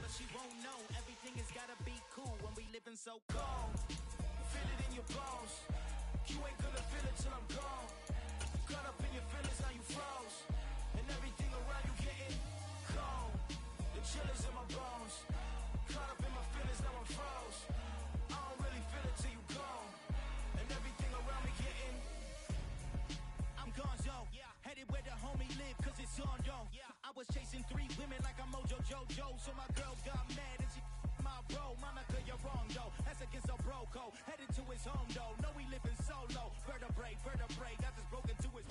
but she won't know. Everything has gotta be cool when we living so cold. Feel it in your bones. You ain't gonna feel it till I'm gone. Caught up in your feelings, now you froze. And everything around you getting cold. The chill is in my bones. Caught up in my feelings, now I'm froze. I don't really feel it till you gone. And everything around me getting, I'm gonzo. Headed where the homie live, cause it's on, yo. I was chasing 3 women like I'm Mojo Jojo. So my girl got mad and she my bro. Monica, you're wrong, though. That's against a bro code. Headed to his home, though. No, we living solo. Vertebrae, got this broken to his...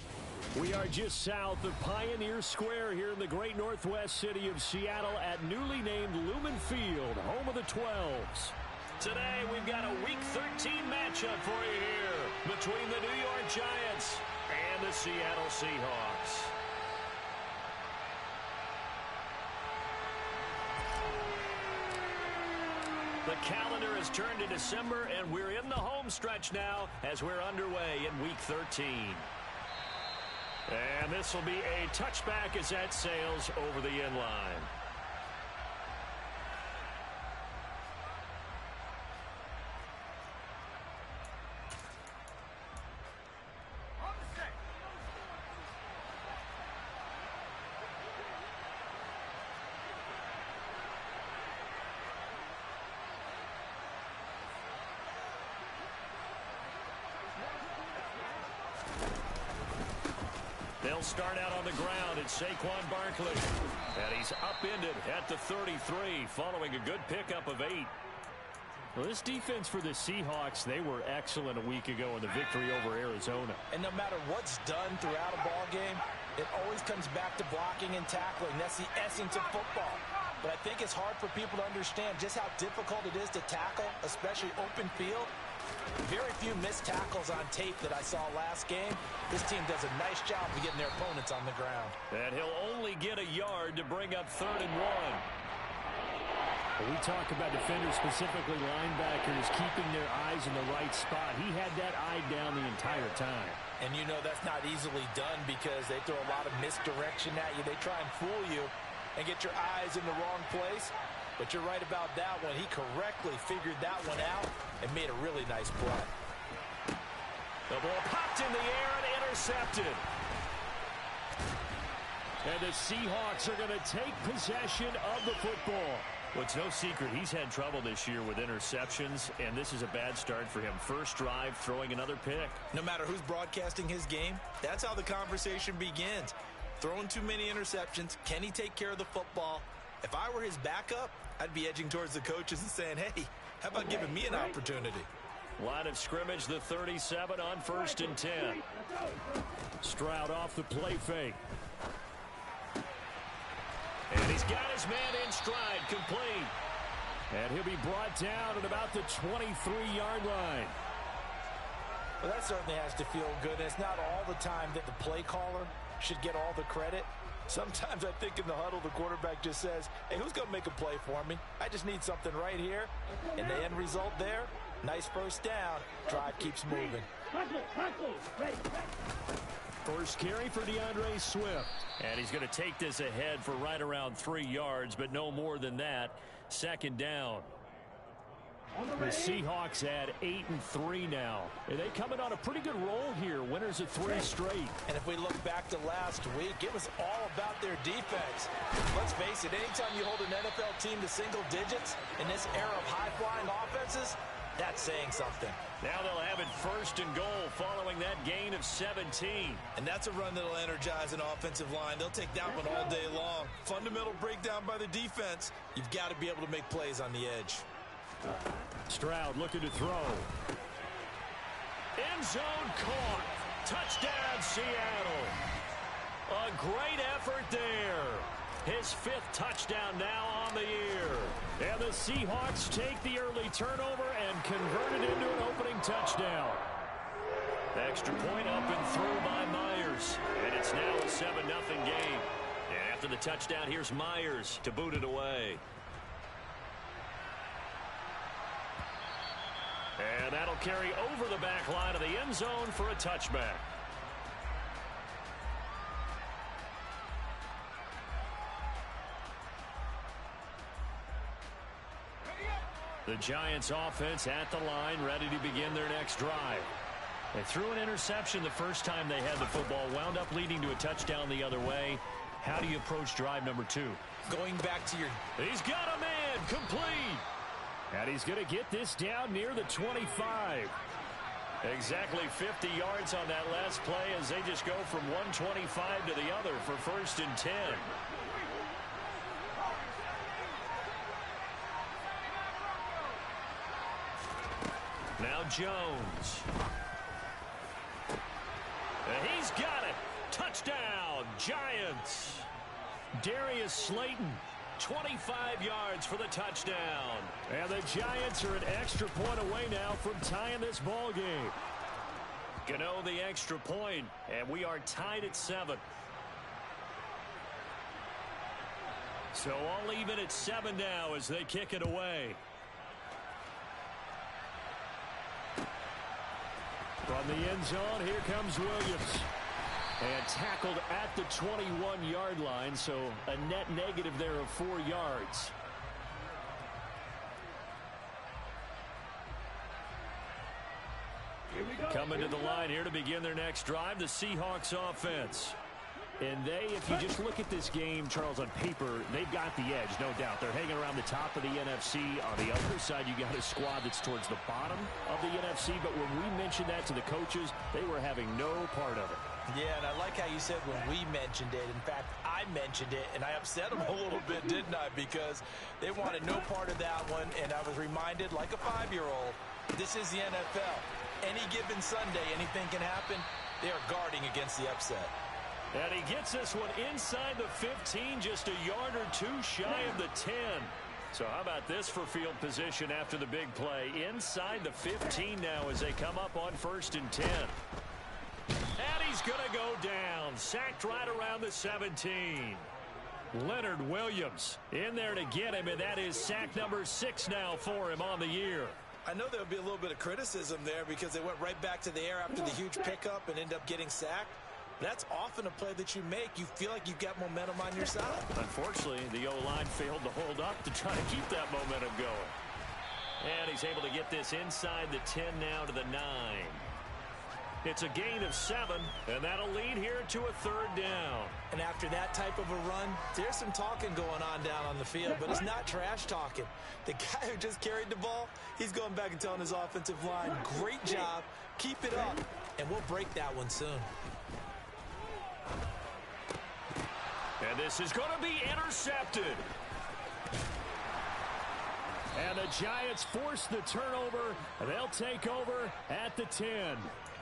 We are just south of Pioneer Square here in the great northwest city of Seattle at newly named Lumen Field, home of the 12s. Today, we've got a Week 13 matchup for you here between the New York Giants and the Seattle Seahawks. The calendar has turned to December, and we're in the home stretch now as we're underway in Week 13. And this will be a touchback as that sails over the end line. They'll start out on the ground. It's Saquon Barkley. And he's upended at the 33 following a good pickup of 8. Well, this defense for the Seahawks, they were excellent a week ago in the victory over Arizona. And no matter what's done throughout a ball game, it always comes back to blocking and tackling. That's the essence of football. But I think it's hard for people to understand just how difficult it is to tackle, especially open field. Very few missed tackles on tape that I saw last game. This team does a nice job of getting their opponents on the ground. And he'll only get a yard to bring up 3rd and 1. When we talk about defenders, specifically linebackers, keeping their eyes in the right spot, he had that eye down the entire time. And you know that's not easily done because they throw a lot of misdirection at you. They try and fool you and get your eyes in the wrong place. But you're right about that one. He correctly figured that one out and made a really nice play. The ball popped in the air and intercepted. And the Seahawks are going to take possession of the football. Well, it's no secret he's had trouble this year with interceptions, and this is a bad start for him. First drive, throwing another pick. No matter who's broadcasting his game, that's how the conversation begins. Throwing too many interceptions. Can he take care of the football? If I were his backup, I'd be edging towards the coaches and saying, hey, how about giving me an opportunity? Line of scrimmage, the 37 on 1st and 10. Stroud off the play fake. And he's got his man in stride, complete. And he'll be brought down at about the 23-yard line. Well, that certainly has to feel good. It's not all the time that the play caller should get all the credit. Sometimes I think in the huddle, the quarterback just says, hey, who's going to make a play for me? I just need something right here. And the end result there, nice first down. Drive keeps moving. First carry for DeAndre Swift. And he's going to take this ahead for right around 3 yards, but no more than that. 2nd down. The Seahawks at 8-3 now. And they coming on a pretty good roll here. Winners of 3 straight. And if we look back to last week, it was all about their defense. Let's face it, anytime you hold an NFL team to single digits in this era of high-flying offenses, that's saying something. Now they'll have it 1st and goal following that gain of 17. And that's a run that'll energize an offensive line. They'll take that one all day long. Fundamental breakdown by the defense. You've got to be able to make plays on the edge. Stroud looking to throw. End zone caught. Touchdown, Seattle. A great effort there. His 5th touchdown now on the year. And the Seahawks take the early turnover and convert it into an opening touchdown. Extra point up and through by Myers. And it's now a 7-0 game. And after the touchdown, here's Myers to boot it away. And that'll carry over the back line of the end zone for a touchback. The Giants offense at the line, ready to begin their next drive. They threw an interception the first time they had the football, wound up leading to a touchdown the other way. How do you approach drive number 2? Going back to your... He's got a man, complete. And he's going to get this down near the 25. Exactly 50 yards on that last play as they just go from 125 to the other for 1st and 10. Now Jones. And he's got it. Touchdown, Giants. Darius Slayton, 25 yards for the touchdown. And the Giants are an extra point away now from tying this ball game. Gano the extra point, and we are tied at 7. So all even at 7 now as they kick it away. From the end zone, here comes Williams. And tackled at the 21-yard line, so a net negative there of 4 yards. Coming to the line here to begin their next drive, the Seahawks offense. And they, if you just look at this game, Charles, on paper, they've got the edge, no doubt. They're hanging around the top of the NFC. On the other side, you got a squad that's towards the bottom of the NFC. But when we mentioned that to the coaches, they were having no part of it. Yeah, and I like how you said when we mentioned it. In fact, I mentioned it, and I upset them a little bit, didn't I? Because they wanted no part of that one, and I was reminded, like a 5-year-old, this is the NFL. Any given Sunday, anything can happen. They are guarding against the upset. And he gets this one inside the 15, just a yard or 2 shy of the 10. So how about this for field position after the big play? Inside the 15 now as they come up on 1st and 10. And he's going to go down. Sacked right around the 17. Leonard Williams in there to get him, and that is sack number 6 now for him on the year. I know there would be a little bit of criticism there because they went right back to the air after the huge pickup and ended up getting sacked. That's often a play that you make. You feel like you've got momentum on your side. Unfortunately, the O-line failed to hold up to try to keep that momentum going. And he's able to get this inside the 10 now to the 9. It's a gain of 7, and that'll lead here to a 3rd down. And after that type of a run, there's some talking going on down on the field, but it's not trash talking. The guy who just carried the ball, he's going back and telling his offensive line, great job, keep it up, and we'll break that one soon. And this is going to be intercepted. And the Giants force the turnover. They'll take over at the 10.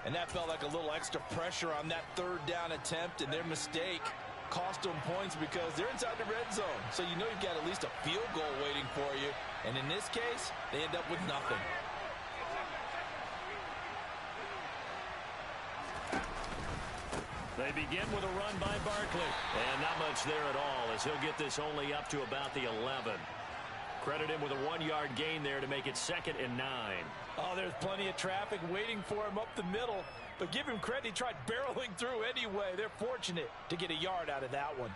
And that felt like a little extra pressure on that 3rd down attempt, and their mistake cost them points because they're inside the red zone. So you know you've got at least a field goal waiting for you. And in this case, they end up with nothing. They begin with a run by Barkley. And not much there at all as he'll get this only up to about the 11. Credit him with a 1-yard gain there to make it 2nd and 9. Oh, there's plenty of traffic waiting for him up the middle. But give him credit, he tried barreling through anyway. They're fortunate to get a yard out of that one.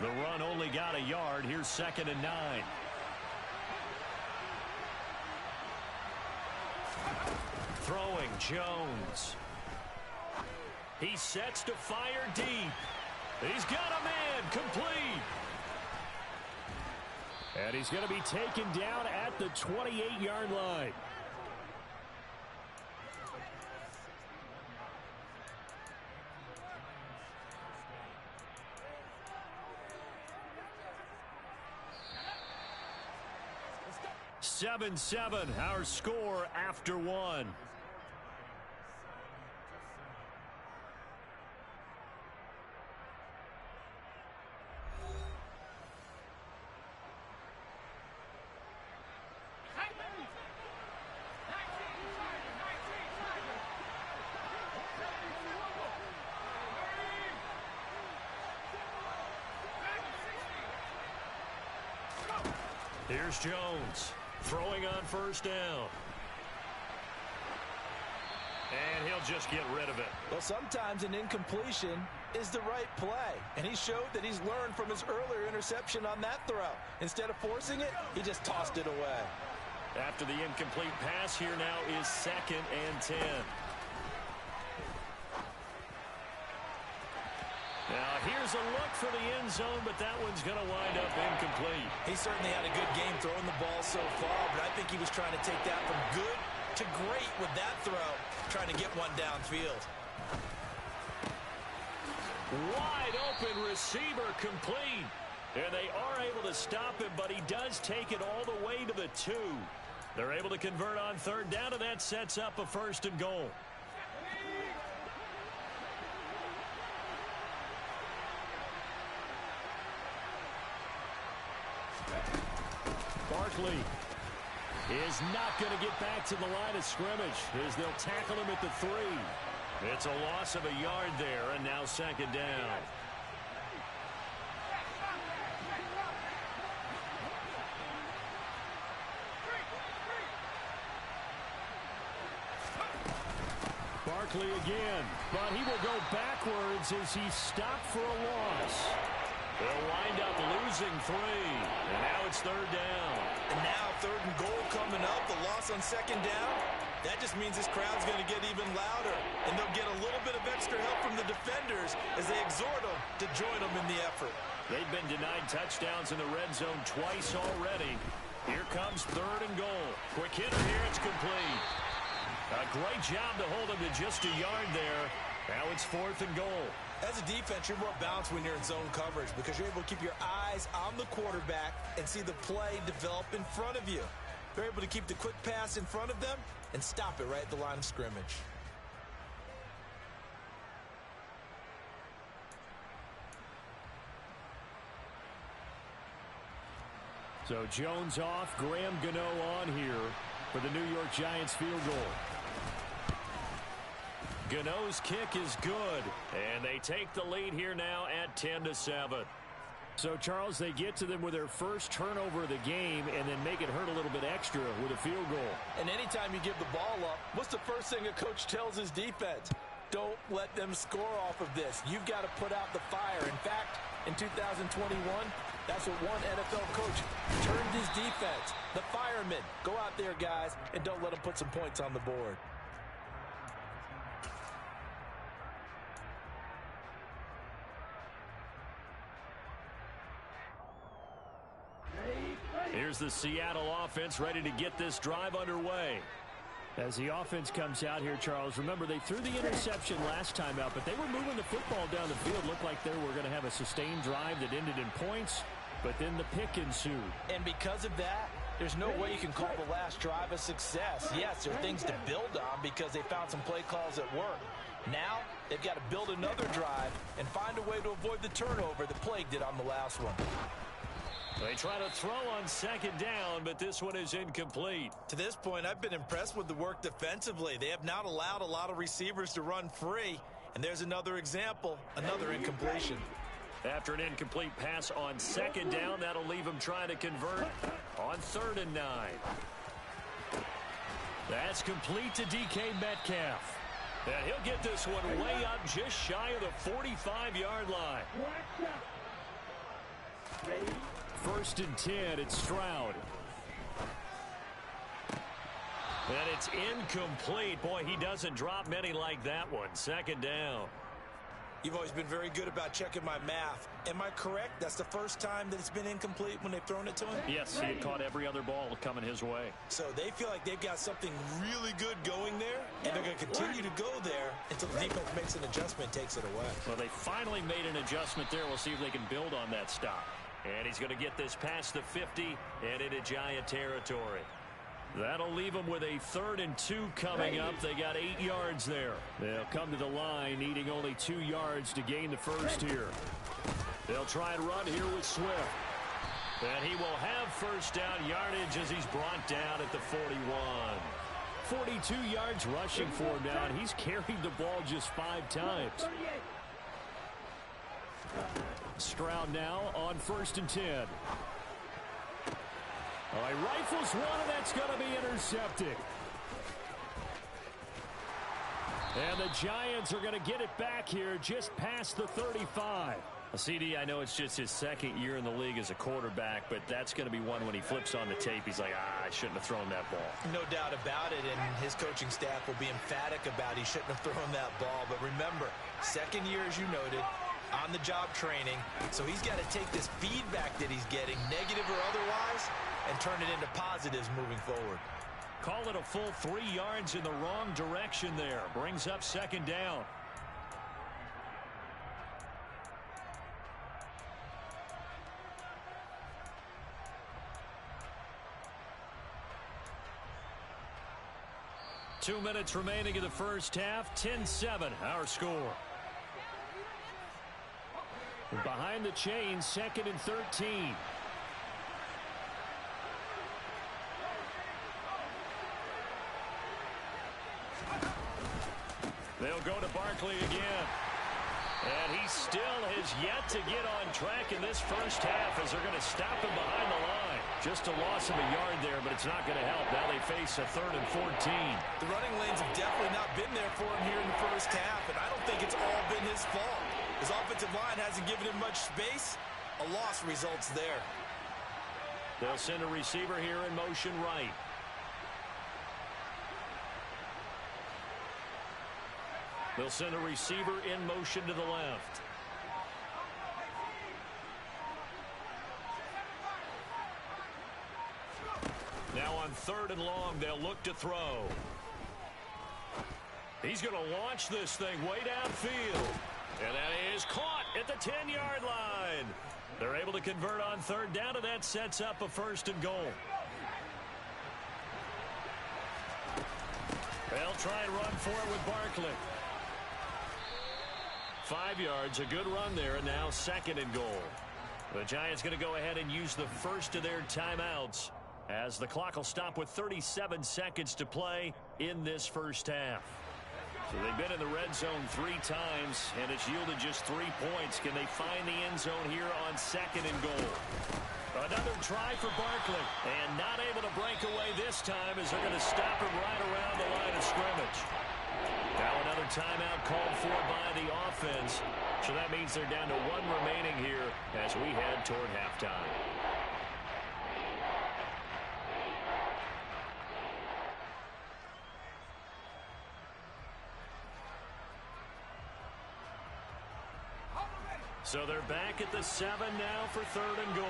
The run only got a yard. Here's 2nd and 9. Throwing Jones. He sets to fire deep. He's got a man, complete. And he's going to be taken down at the 28-yard line. Seven, our score after 1. Here's Jones throwing on 1st down. And he'll just get rid of it. Well, sometimes an incompletion is the right play. And he showed that he's learned from his earlier interception on that throw. Instead of forcing it, he just tossed it away. After the incomplete pass, here now is 2nd and 10. Now, here's a look for the end zone, but that one's going to wind up incomplete. He certainly had a good game throwing the ball so far, but I think he was trying to take that from good to great with that throw, trying to get one downfield. Wide open receiver complete. And they are able to stop him, but he does take it all the way to the 2. They're able to convert on 3rd down, and that sets up a 1st and goal. Barkley is not going to get back to the line of scrimmage as they'll tackle him at the 3. It's a loss of a yard there, and now 2nd down. Barkley again, but he will go backwards as he's stopped for a loss. They'll wind up losing 3, and now it's 3rd down. And now 3rd and goal coming up, the loss on 2nd down. That just means this crowd's going to get even louder, and they'll get a little bit of extra help from the defenders as they exhort them to join them in the effort. They've been denied touchdowns in the red zone twice already. Here comes 3rd and goal. Quick hitter here, it's complete. A great job to hold him to just a yard there. Now it's 4th and goal. As a defense, you're more balanced when you're in zone coverage because you're able to keep your eyes on the quarterback and see the play develop in front of you. They're able to keep the quick pass in front of them and stop it right at the line of scrimmage. So Jones off, Graham Gano on here for the New York Giants field goal. Gano's kick is good, and they take the lead here now at 10-7. So, Charles, they get to them with their first turnover of the game and then make it hurt a little bit extra with a field goal. And anytime you give the ball up, what's the first thing a coach tells his defense? Don't let them score off of this. You've got to put out the fire. In fact, in 2021, that's what one NFL coach turned his defense. The firemen. Go out there, guys, and don't let them put some points on the board. Here's the Seattle offense ready to get this drive underway. As the offense comes out here, Charles, remember they threw the interception last time out, but they were moving the football down the field. Looked like they were going to have a sustained drive that ended in points, but then the pick ensued. And because of that, there's no way you can call the last drive a success. Yes, there are things to build on because they found some play calls that work. Now, they've got to build another drive and find a way to avoid the turnover that plagued it on the last one. They try to throw on 2nd down, but this one is incomplete. To this point, I've been impressed with the work defensively. They have not allowed a lot of receivers to run free. And there's another example, another incompletion. After an incomplete pass on 2nd down, that'll leave him trying to convert on 3rd and 9. That's complete to DK Metcalf. And he'll get this one way up just shy of the 45-yard line. 1st and 10, it's Stroud. And it's incomplete. Boy, he doesn't drop many like that one. 2nd down. You've always been very good about checking my math. Am I correct? That's the first time that it's been incomplete when they've thrown it to him? Yes, he had caught every other ball coming his way. So they feel like they've got something really good going there, and they're going to continue to go there until the defense makes an adjustment and takes it away. Well, they finally made an adjustment there. We'll see if they can build on that stop. And he's going to get this past the 50 and into Giant territory. That'll leave them with a 3rd and 2 coming up. They got 8 yards there. They'll come to the line needing only 2 yards to gain the first here. They'll try and run here with Swift. And he will have 1st down yardage as he's brought down at the 41. 42 yards rushing for him now, and he's carried the ball just 5 times. Stroud now on 1st and 10. All right, rifles one, and that's going to be intercepted. And the Giants are going to get it back here just past the 35. CD, I know it's just his second year in the league as a quarterback, but that's going to be one when he flips on the tape. He's like, I shouldn't have thrown that ball. No doubt about it, and his coaching staff will be emphatic about he shouldn't have thrown that ball. But remember, second year, as you noted, on-the-job training. So he's got to take this feedback that he's getting, negative or otherwise, and turn it into positives moving forward. Call it a full 3 yards in the wrong direction there. Brings up second down. Two minutes remaining in the first half. 10-7, our score. Behind the chains, 2nd and 13. They'll go to Barkley again. And he still has yet to get on track in this first half as they're going to stop him behind the line. Just a loss of a yard there, but it's not going to help. Now they face a 3rd and 14. The running lanes have definitely not been there for him here in the first half, and I don't think it's all been his fault. His offensive line hasn't given him much space. A loss results there. They'll send a receiver here in motion right. They'll send a receiver in motion to the left. Now on 3rd and long, they'll look to throw. He's going to launch this thing way downfield. And that is caught at the 10-yard line. They're able to convert on 3rd down, and that sets up a 1st and goal. They'll try and run for it with Barkley. 5 yards, a good run there, and now 2nd and goal. The Giants going to go ahead and use the first of their timeouts as the clock will stop with 37 seconds to play in this first half. So they've been in the red zone 3 times, and it's yielded just 3 points. Can they find the end zone here on 2nd and goal? Another try for Barkley, and not able to break away this time as they're going to stop him right around the line of scrimmage. Now another timeout called for by the offense. So that means they're down to 1 remaining here as we head toward halftime. So they're back at the 7 now for 3rd and goal.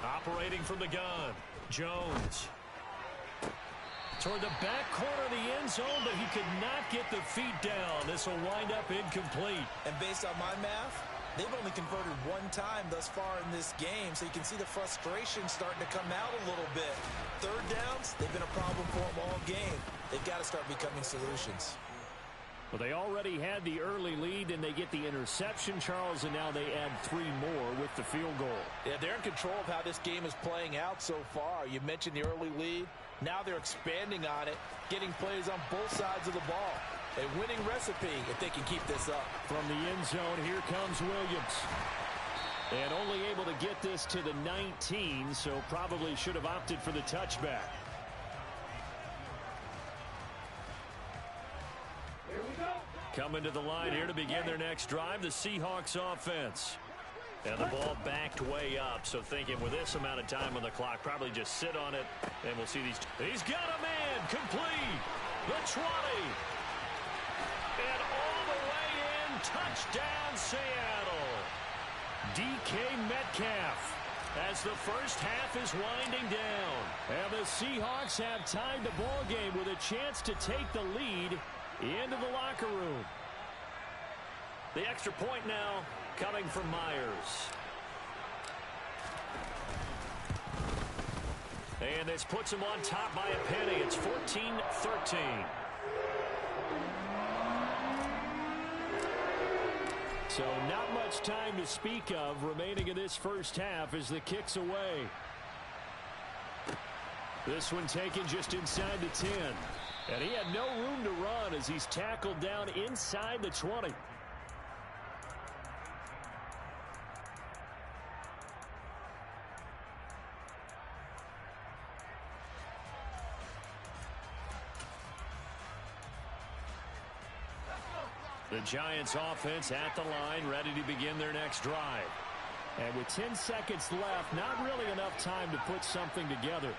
Operating from the gun, Jones. Toward the back corner of the end zone, but he could not get the feet down. This will wind up incomplete. And based on my math, they've only converted 1 time thus far in this game, so you can see the frustration starting to come out a little bit. 3rd downs, they've been a problem for them all game. They've got to start becoming solutions. Well, they already had the early lead, and they get the interception, Charles, and now they add 3 more with the field goal. Yeah, they're in control of how this game is playing out so far. You mentioned the early lead. Now they're expanding on it, getting plays on both sides of the ball. A winning recipe if they can keep this up. From the end zone, here comes Williams. And only able to get this to the 19, so probably should have opted for the touchback. Coming to the line here to begin their next drive, the Seahawks offense. And the ball backed way up, so thinking with this amount of time on the clock, probably just sit on it, and we'll see these. He's got a man, complete, the 20. And all the way in, touchdown Seattle. DK Metcalf as the first half is winding down. And the Seahawks have tied the ball game with a chance to take the lead into the locker room. The extra point now coming from Myers. And this puts him on top by a penny. It's 14-13. So not much time to speak of remaining in this first half as the kick's away. This one taken just inside the 10. And he had no room to run as he's tackled down inside the 20. The Giants offense at the line, ready to begin their next drive. And with 10 seconds left, not really enough time to put something together.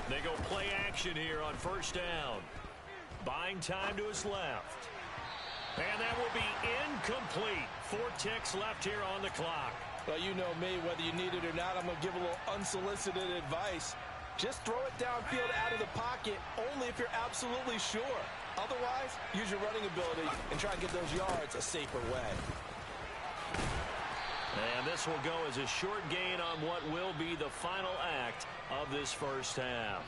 They go play action here on first down. Buying time to his left. And that will be incomplete. 4 ticks left here on the clock. Well, you know me, whether you need it or not, I'm going to give a little unsolicited advice. Just throw it downfield out of the pocket, only if you're absolutely sure. Otherwise, use your running ability and try and get those yards a safer way. And this will go as a short gain on what will be the final act of this first half.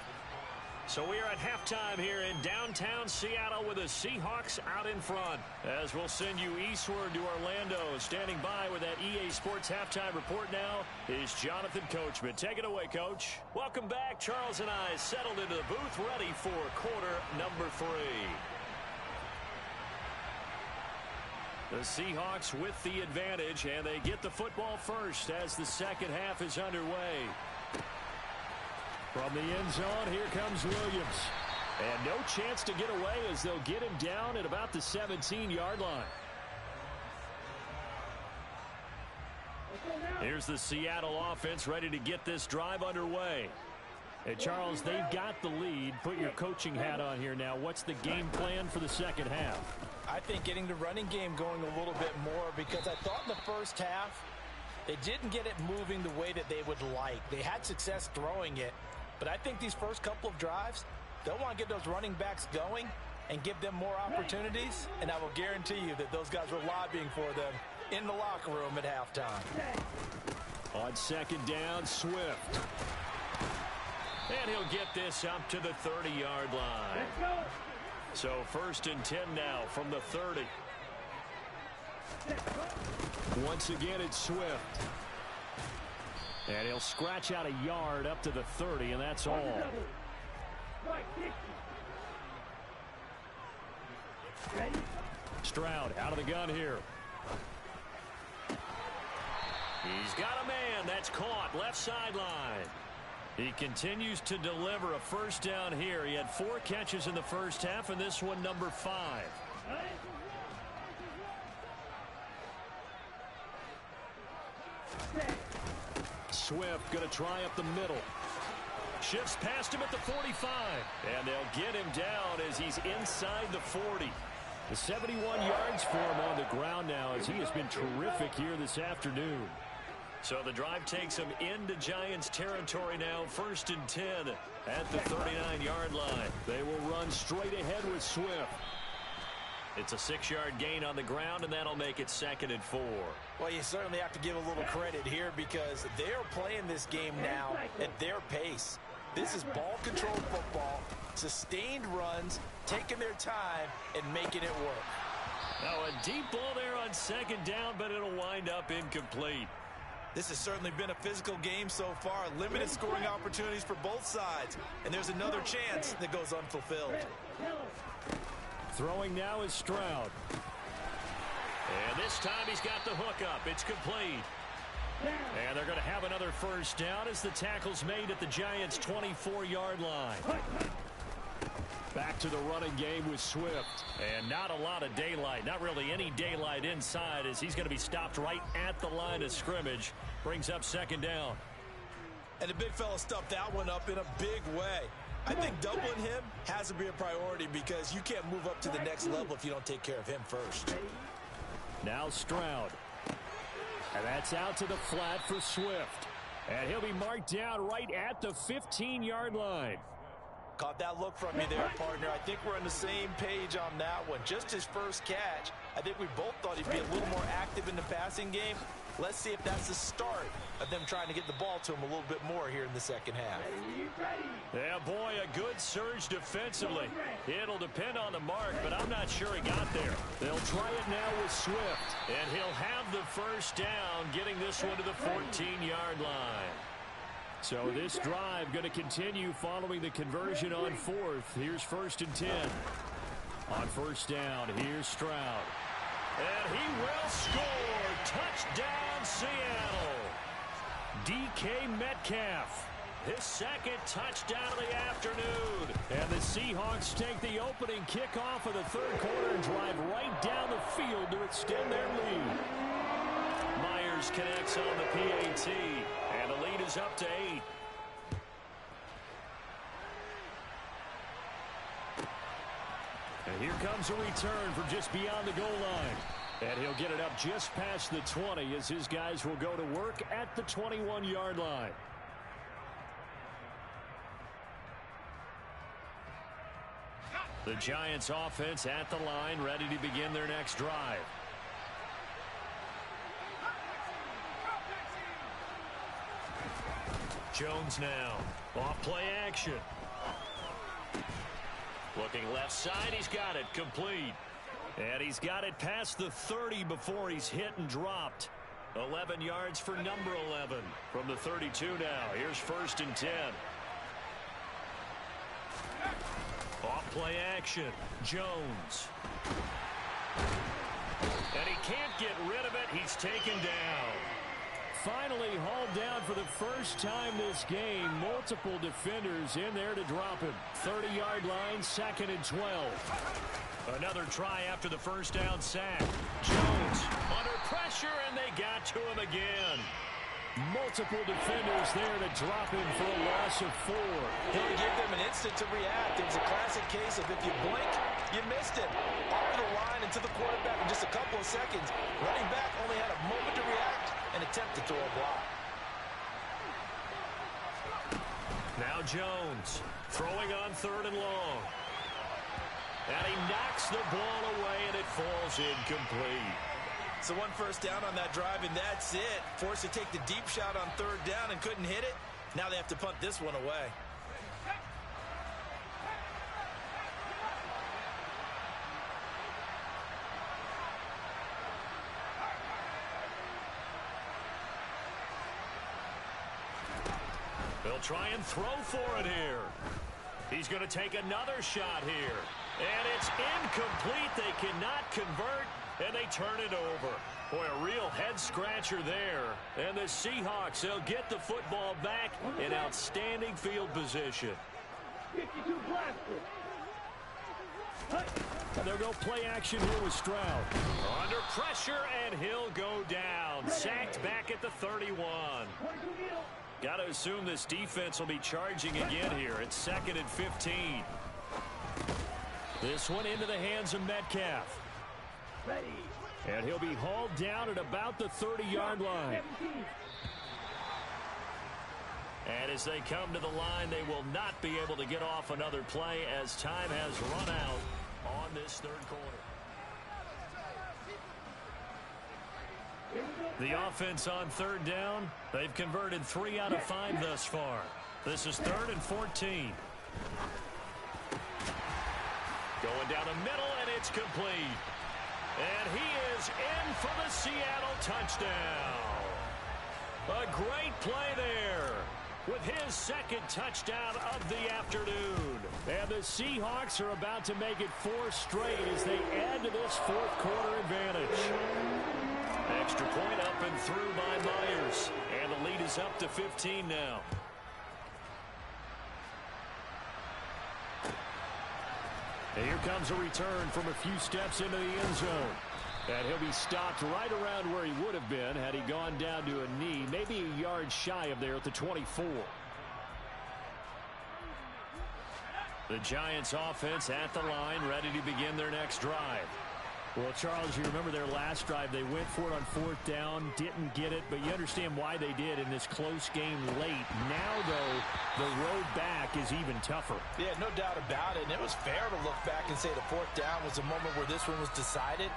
So we are at halftime here in downtown Seattle with the Seahawks out in front. As we'll send you eastward to Orlando. Standing by with that EA Sports halftime report now is Jonathan Coachman. Take it away, Coach. Welcome back. Charles and I settled into the booth, ready for quarter number 3. The Seahawks with the advantage, and they get the football first as the second half is underway. From the end zone, here comes Williams. And no chance to get away as they'll get him down at about the 17-yard line. Here's the Seattle offense ready to get this drive underway. Hey, Charles, they've got the lead. Put your coaching hat on here now. What's the game plan for the second half? I think getting the running game going a little bit more, because I thought in the first half they didn't get it moving the way that they would like. They had success throwing it, but I think these first couple of drives, they'll want to get those running backs going and give them more opportunities, and I will guarantee you that those guys were lobbying for them in the locker room at halftime. On second down, Swift. And he'll get this up to the 30-yard line. So first and 10 now from the 30. Once again, it's Swift. And he'll scratch out a yard up to the 30, and that's all. Stroud out of the gun here. He's got a man. That's caught. Left sideline. He continues to deliver a first down here. He had 4 catches in the first half, and this one number 5. Swift going to try up the middle. Shifts past him at the 45. And they'll get him down as he's inside the 40. The 71 yards for him on the ground now as he has been terrific here this afternoon. So the drive takes him into Giants territory now. First and 10 at the 39-yard line. They will run straight ahead with Swift. It's a 6-yard gain on the ground, and that'll make it 2nd and 4. Well, you certainly have to give a little credit here because they're playing this game now at their pace. This is ball-controlled football, sustained runs, taking their time, and making it work. Now a deep ball there on second down, but it'll wind up incomplete. This has certainly been a physical game so far. Limited scoring opportunities for both sides. And there's another chance that goes unfulfilled. Throwing now is Stroud. And this time he's got the hook up. It's complete. And they're going to have another first down as the tackle's made at the Giants' 24-yard line. Back to the running game with Swift. And not a lot of daylight. Not really any daylight inside as he's going to be stopped right at the line of scrimmage. Brings up second down. And the big fella stuffed that one up in a big way. I think doubling him has to be a priority because you can't move up to the next level if you don't take care of him first. Now Stroud. And that's out to the flat for Swift. And he'll be marked down right at the 15-yard line. Caught that look from you there, partner. I think we're on the same page on that one. Just his first catch. I think we both thought he'd be a little more active in the passing game. Let's see if that's the start of them trying to get the ball to him a little bit more here in the second half. Yeah, boy, a good surge defensively. It'll depend on the mark, but I'm not sure he got there. They'll try it now with Swift. And he'll have the first down, getting this one to the 14-yard line. So this drive going to continue following the conversion on 4th. Here's first and 10. On first down, here's Stroud. And he will score. Touchdown, Seattle. DK Metcalf. His second touchdown of the afternoon. And the Seahawks take the opening kickoff of the third quarter and drive right down the field to extend their lead. Myers connects on the PAT, and the lead is up to 8. And here comes a return from just beyond the goal line. And he'll get it up just past the 20 as his guys will go to work at the 21-yard line. The Giants offense at the line, ready to begin their next drive. Jones now. Off play action. Looking left side, he's got it complete. And he's got it past the 30 before he's hit and dropped. 11 yards for number 11 from the 32 now. Here's 1st and 10. Off play action. Jones. And he can't get rid of it. He's taken down. Finally hauled down for the first time this game. Multiple defenders in there to drop him. 30-yard line, 2nd and 12. Another try after the first down sack. Jones under pressure, and they got to him again. Multiple defenders there to drop him for a loss of 4. He'll give them an instant to react. It was a classic case of if you blink, you missed it. Off the line and to the quarterback in just a couple of seconds. Running back only had a moment to react and attempt to throw a block. Now Jones throwing on 3rd and long. And he knocks the ball away, and it falls incomplete. So 1 first down on that drive, and that's it. Forced to take the deep shot on 3rd down and couldn't hit it. Now they have to punt this one away. They'll try and throw for it here. He's going to take another shot here. And it's incomplete. They cannot convert, and they turn it over. Boy, a real head-scratcher there. And the Seahawks, they'll get the football back in outstanding field position. And they'll go play action here with Stroud. Under pressure, and he'll go down. Sacked back at the 31. Got to assume this defense will be charging again here. It's 2nd and 15. This one into the hands of Metcalf. And he'll be hauled down at about the 30-yard line. And as they come to the line, they will not be able to get off another play as time has run out on this 3rd quarter. The offense on 3rd down, they've converted 3 out of 5 thus far. This is 3rd and 14. Going down the middle, and it's complete. And he is in for the Seattle touchdown. A great play there with his 2nd touchdown of the afternoon. And the Seahawks are about to make it 4 straight as they add to this 4th quarter advantage. Extra point up and through by Myers. And the lead is up to 15 now. And here comes a return from a few steps into the end zone. And he'll be stopped right around where he would have been had he gone down to a knee, maybe a yard shy of there at the 24. The Giants offense at the line, ready to begin their next drive. Well, Charles, you remember their last drive. They went for it on 4th down, didn't get it, but you understand why they did in this close game late. Now, though, the road back is even tougher. Yeah, no doubt about it, and it was fair to look back and say the 4th down was the moment where this one was decided.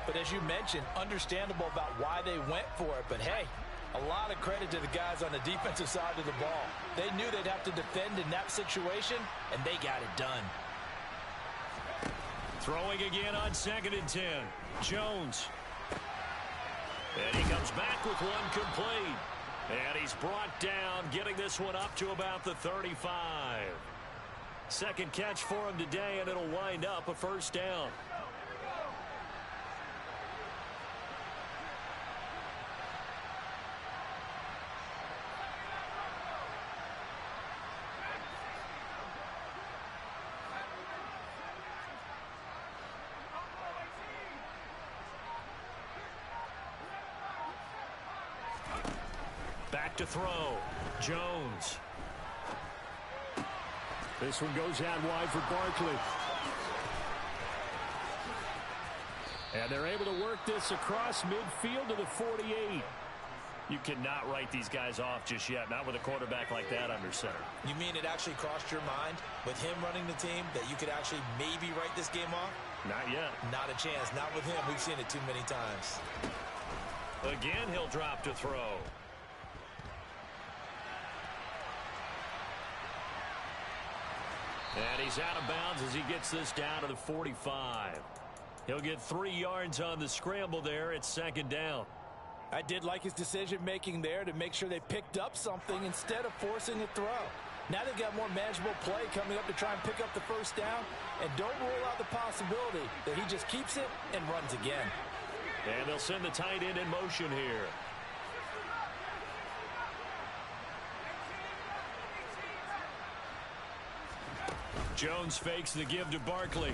But as you mentioned, understandable about why they went for it. But, hey, a lot of credit to the guys on the defensive side of the ball. They knew they'd have to defend in that situation, and they got it done. Throwing again on 2nd and 10. Jones. And he comes back with one complete. And he's brought down, getting this one up to about the 35. 2nd catch for him today, and it'll wind up a 1st down. back to throw. Jones. This one goes out wide for Barkley. And they're able to work this across midfield to the 48. You cannot write these guys off just yet, not with a quarterback like that under center. You mean it actually crossed your mind with him running the team that you could actually maybe write this game off? Not yet. Not a chance. Not with him. We've seen it too many times. Again, he'll drop to throw. And he's out of bounds as he gets this down to the 45. He'll get 3 yards on the scramble there. It's second down. I did like his decision-making there to make sure they picked up something instead of forcing a throw. Now they've got more manageable play coming up to try and pick up the first down. And don't rule out the possibility that he just keeps it and runs again. And they'll send the tight end in motion here. Jones fakes the give to Barkley.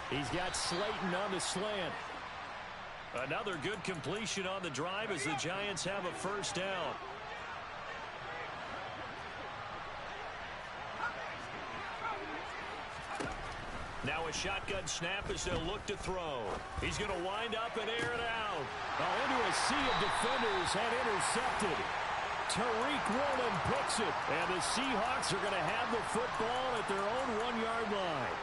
He's got Slayton on the slant. Another good completion on the drive as the Giants have a first down. Now a shotgun snap as they'll look to throw. He's going to wind up and air it out. Into a sea of defenders and intercepted. Tariq Woolen picks it. And the Seahawks are going to have the football at their own 1-yard line.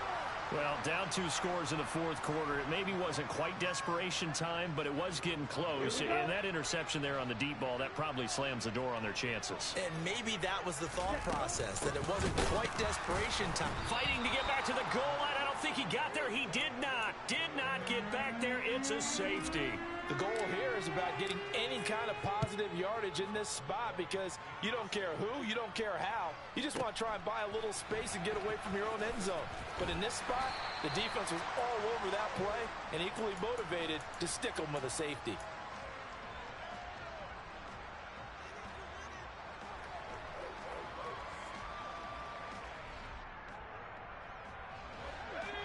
Well, down 2 scores in the fourth quarter. It maybe wasn't quite desperation time, but it was getting close. And that interception there on the deep ball, that probably slams the door on their chances. And maybe that was the thought process, that it wasn't quite desperation time. Fighting to get back to the goal line. I don't think he got there. He did not. Did not get back there. It's a safety. The goal here is about getting any kind of positive yardage in this spot because you don't care who, you don't care how. You just want to try and buy a little space and get away from your own end zone. But in this spot, the defense was all over that play and equally motivated to stick them with a safety.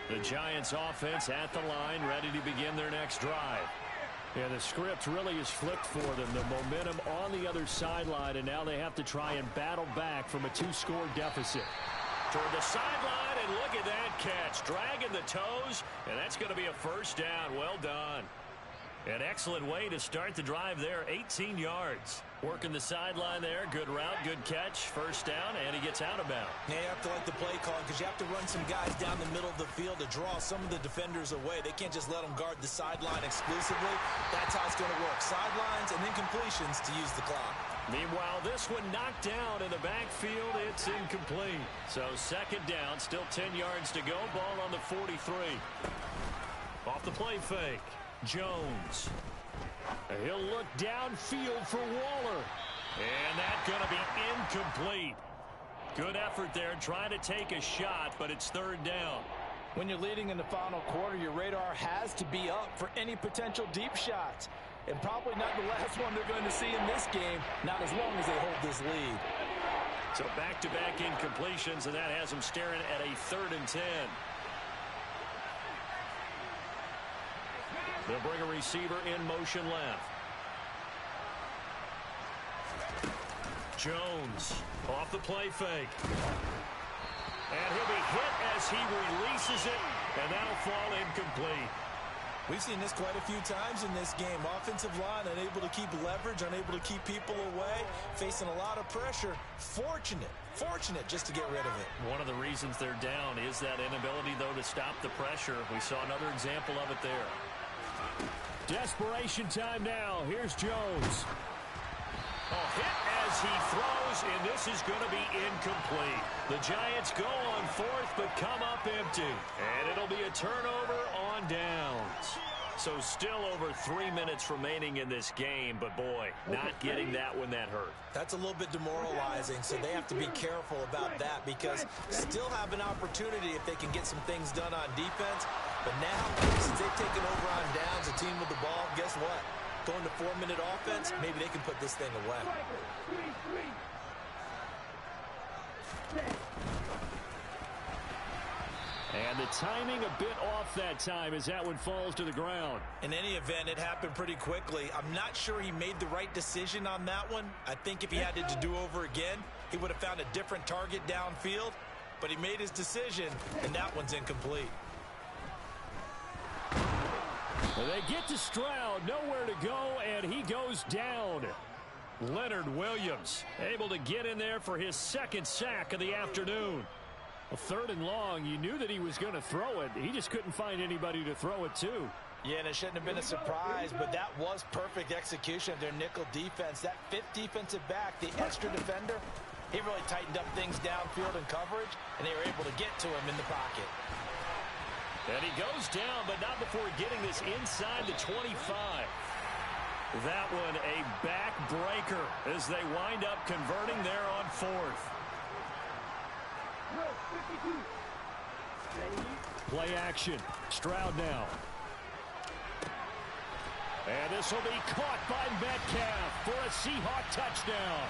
The Giants offense at the line, ready to begin their next drive. Yeah, the script really is flipped for them. The momentum on the other sideline, and now they have to try and battle back from a 2-score deficit. Toward the sideline, and look at that catch. Dragging the toes, and that's going to be a first down. Well done. An excellent way to start the drive there, 18 yards. Working the sideline there, good route, good catch, first down, and he gets out of bounds. Yeah, you have to like the play call because you have to run some guys down the middle of the field to draw some of the defenders away. They can't just let them guard the sideline exclusively. That's how it's going to work. Sidelines and then completions to use the clock. Meanwhile, this one knocked down in the backfield. It's incomplete. So second down, still 10 yards to go. Ball on the 43. Off the play fake. Jones. He'll look downfield for Waller. And that's going to be incomplete. Good effort there, trying to take a shot, but it's third down. When you're leading in the final quarter, your radar has to be up for any potential deep shots. And probably not the last one they're going to see in this game, not as long as they hold this lead. So back-to-back incompletions, and that has them staring at a 3rd and 10. They'll bring a receiver in motion left. Jones off the play fake. And he'll be hit as he releases it, and that'll fall incomplete. We've seen this quite a few times in this game. Offensive line unable to keep leverage, unable to keep people away, facing a lot of pressure. Fortunate just to get rid of it. One of the reasons they're down is that inability, though, to stop the pressure. We saw another example of it there. Desperation time now. Here's Jones. Hit as he throws, and this is going to be incomplete. The Giants go on 4th, but come up empty. And it'll be a turnover on downs. So still over 3 minutes remaining in this game, but boy, not getting that when that hurt. That's a little bit demoralizing, so they have to be careful about that because still have an opportunity if they can get some things done on defense. But now, since they've taken over on downs, a team with the ball, guess what? Going to 4-minute offense, maybe they can put this thing away. And And the timing a bit off that time as that one falls to the ground. In any event, it happened pretty quickly. I'm not sure he made the right decision on that one. I think if he had to do over again, he would have found a different target downfield. But he made his decision, and that one's incomplete. Well, they get to Stroud, nowhere to go, and he goes down. Leonard Williams able to get in there for his second sack of the afternoon. A 3rd and long, you knew that he was going to throw it. He just couldn't find anybody to throw it to. Yeah, and it shouldn't have been a surprise, but that was perfect execution of their nickel defense. That 5th defensive back, the extra defender, he really tightened up things downfield in coverage, and they were able to get to him in the pocket. And he goes down, but not before getting this inside the 25. That one a backbreaker as they wind up converting there on 4th. Play action. Stroud now. And this will be caught by Metcalf for a Seahawk touchdown.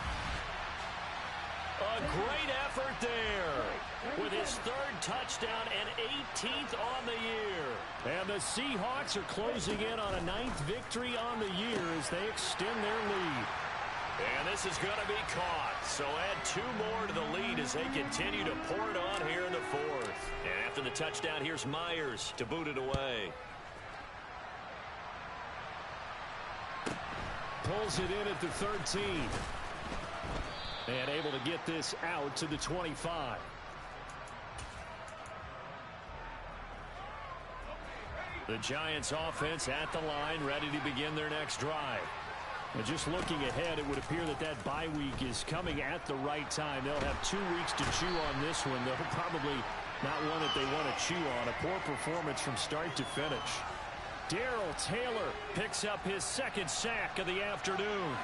A great effort there with his 3rd touchdown and 18th on the year. And the Seahawks are closing in on a 9th victory on the year as they extend their lead. And this is going to be caught. So add 2 more to the lead as they continue to pour it on here in the 4th. And after the touchdown, here's Myers to boot it away. Pulls it in at the 13. And able to get this out to the 25. The Giants offense at the line, ready to begin their next drive. And just looking ahead, it would appear that that bye week is coming at the right time. They'll have 2 weeks to chew on this one. They'll probably not one that they want to chew on. A poor performance from start to finish. Darrell Taylor picks up his 2nd sack of the afternoon.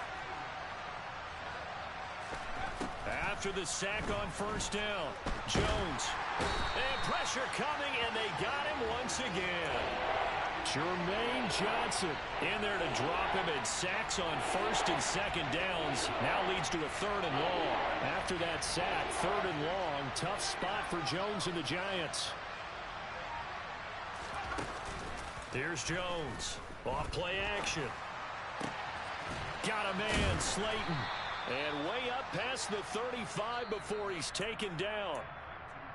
After the sack on 1st down, Jones. And pressure coming, and they got him once again. Jermaine Johnson in there to drop him, and sacks on 1st and 2nd downs. Now leads to a 3rd and long. After that sack, 3rd and long. Tough spot for Jones and the Giants. Here's Jones. Off play action. Got a man, Slayton. And way up past the 35 before he's taken down.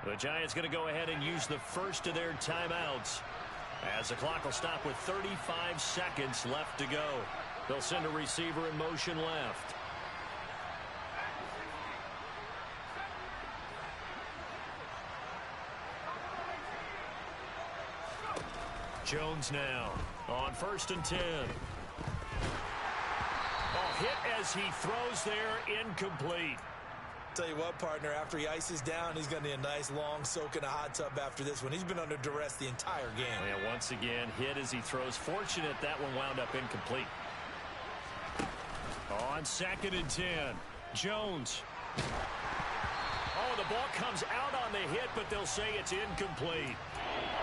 The Giants going to go ahead and use the first of their timeouts, as the clock will stop with 35 seconds left to go. They'll send a receiver in motion left. Jones now on 1st and 10. Hit as he throws there, incomplete. Tell you what, partner, after he ices down, he's going to need a nice long soak in a hot tub after this one. He's been under duress the entire game. And once again, hit as he throws. Fortunate that one wound up incomplete. On 2nd and 10, Jones. Oh, the ball comes out on the hit, but they'll say it's incomplete.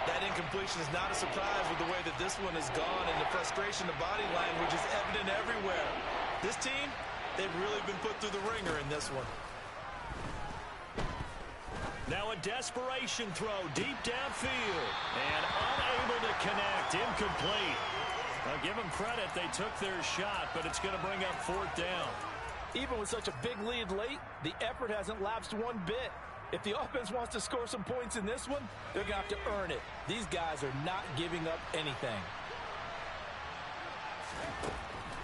That incompletion is not a surprise with the way that this one has gone, and the frustration, the body language is evident everywhere. This team, they've really been put through the ringer in this one. Now a desperation throw deep downfield, and unable to connect, incomplete. I'll give them credit, they took their shot, but it's going to bring up 4th down. Even with such a big lead late, the effort hasn't lapsed one bit. If the offense wants to score some points in this one, they're going to have to earn it. These guys are not giving up anything.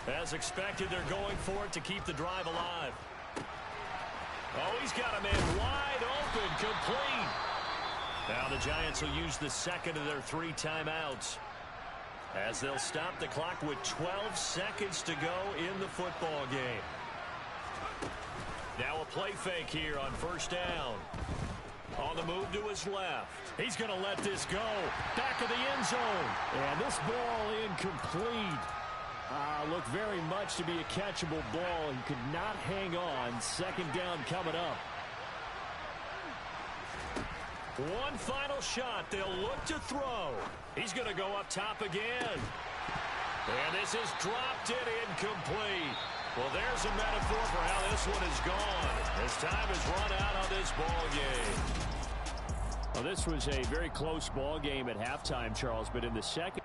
As expected, they're going for it to keep the drive alive. Oh, he's got a man wide open, complete. Now the Giants will use the 2nd of their 3 timeouts, as they'll stop the clock with 12 seconds to go in the football game. Now a play fake here on 1st down. On the move to his left. He's going to let this go. Back of the end zone. And this ball incomplete. Looked very much to be a catchable ball. He could not hang on. 2nd down coming up. One final shot. They'll look to throw. He's going to go up top again. And this is dropped in, incomplete. Well, there's a metaphor for how this one is gone. As time has run out on this ball game. Well, this was a very close ball game at halftime, Charles, but in the second.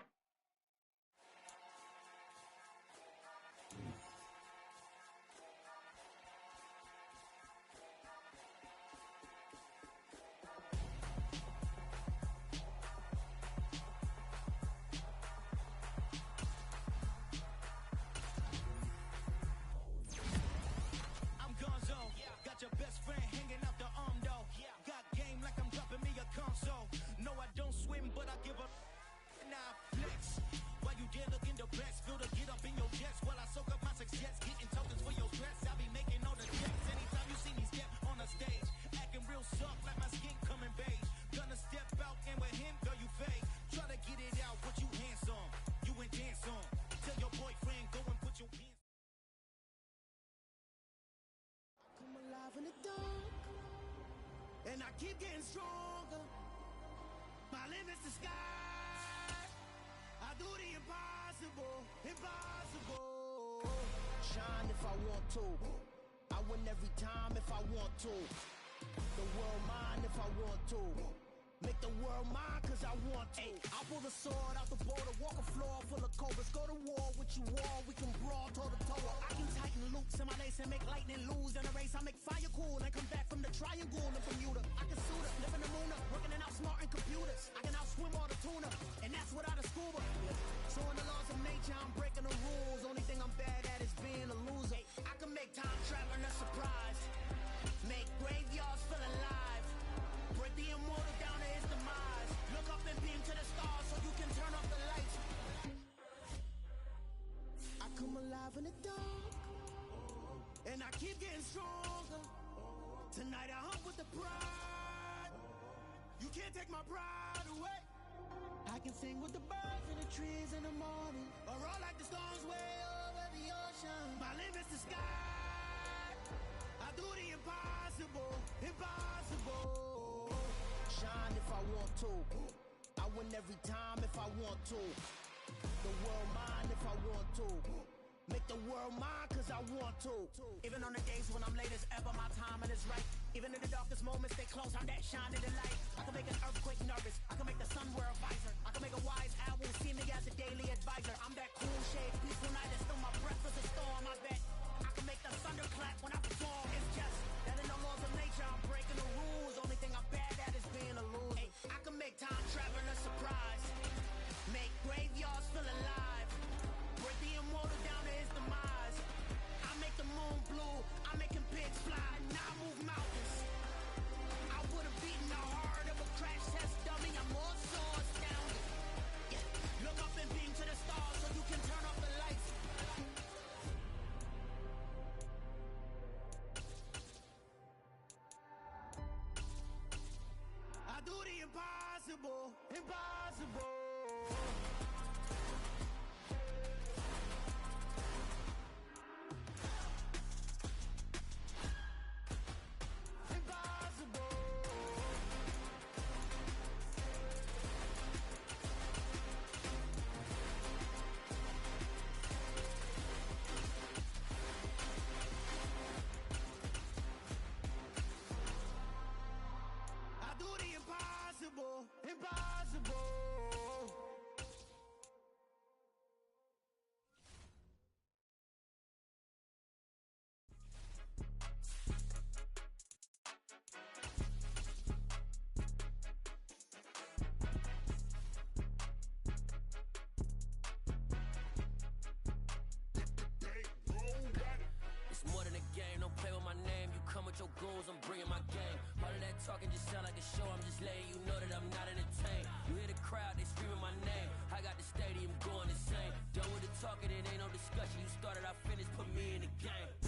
And I keep getting stronger. My limit's the sky. I do the impossible, impossible. Shine if I want to. I win every time if I want to. The world mine if I want to. Make the world mine cause I want to. I'll pull the sword out the border, walk a floor full of cobras. Go to war with you all, we can brawl toe to toe. I can tighten loops in my lace and make lightning lose in a race. I make fire cool and come back from the triangle in Bermuda. I can suit up, live in the moon up, working and outsmarting computers. I can outswim all the tuna, and that's without a scuba. So in the laws of nature, I'm breaking the rules. Only thing I'm bad at is being a loser. I can make time traveling a surprise. Make graveyards feel alive. Break the immortal down to his demise. Look up and beam to the stars so you can turn off the lights. I come alive in the dark, and I keep getting stronger. Tonight I hunt with the pride. You can't take my pride away. I can sing with the birds and the trees in the morning, or roll like the storms way over the ocean. My limit's the sky. I do the impossible, impossible. Shine if I want to. I win every time if I want to. The world mine if I want to. Make the world mine cause I want to. Even on the days when I'm late as ever, my timing is right. Even in the darkest moments, they close, I'm that shining the light. I can make an earthquake nervous, I can make the sun wear a visor. I can make a wise owl see me as a daily advisor. I'm that cool shade, peaceful night, that's still my breath is a storm, I bet. I can make the thunder clap when I perform. It's just that in the laws of nature, I'm breaking the rules. Only thing I'm bad at is being a loser. I can make time travel a surprise. Make graveyards feel alive. Break the immortal down to his demise. I make the moon blue, I make him pigs fly. Now I move mountains. I would have beaten the heart of a crash test dummy. I'm more so astounded. Yeah. Look up and beam to the stars so you can turn off the lights. I do the impossible, impossible. Impossible. It's more than a game, don't play with my name. You come with your goons, I'm bringing my game. All of that talking just sound like a show, I'm just letting you know that I'm not entertained. You hear the crowd, they screaming my name. I got the stadium going insane. Done with the talking, it ain't no discussion. You started, I finished, put me in the game.